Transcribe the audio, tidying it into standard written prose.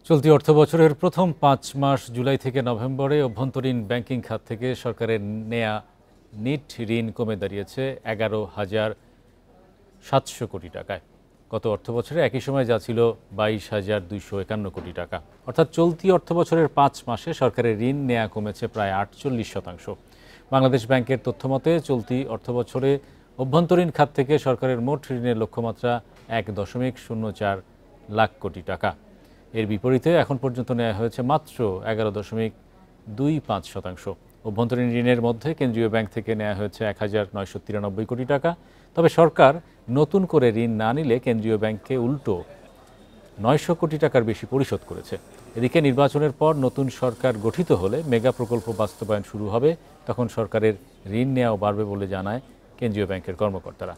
চলতি অর্থবছরের প্রথম ৫ মাস জুলাই থেকে নভেম্বরে অভ্যন্তরীণ ব্যাংকিং খাত থেকে সরকারের নেয়া নিট ঋণ কমে দাঁড়িয়েছে ১১,৭০০ কোটি টাকায়। গত অর্থবছরে একই সময় যা ছিল ২২,২৫১ কোটি টাকা। অর্থাৎ চলতি অর্থবছরের ৫ মাসে সরকারের ঋণ নেয়া কমেছে প্রায় ৪৮%। বাংলাদেশ ব্যাংকের তথ্যমতে চলতি অর্থবছরে অভ্যন্তরীণ খাত থেকে সরকারের মোট ঋণের লক্ষ্যমাত্রা ১.০৪ লাখ কোটি টাকা। এর বিপরীতে এখন পর্যন্ত নেওয়া হয়েছে মাত্র ১১.২৫%। অভ্যন্তরীণ ঋণের মধ্যে কেন্দ্রীয় ব্যাংক থেকে নেওয়া হয়েছে ১,৯৯৩ কোটি টাকা। তবে সরকার নতুন করে ঋণ না নিলে কেন্দ্রীয় ব্যাংককে উল্টো ৯০০ কোটি টাকার বেশি পরিশোধ করেছে। এদিকে নির্বাচনের পর নতুন সরকার গঠিত হলে মেগা প্রকল্প বাস্তবায়ন শুরু হবে, তখন সরকারের ঋণ নেওয়াও বাড়বে বলে জানায় কেন্দ্রীয় ব্যাংকের কর্মকর্তারা।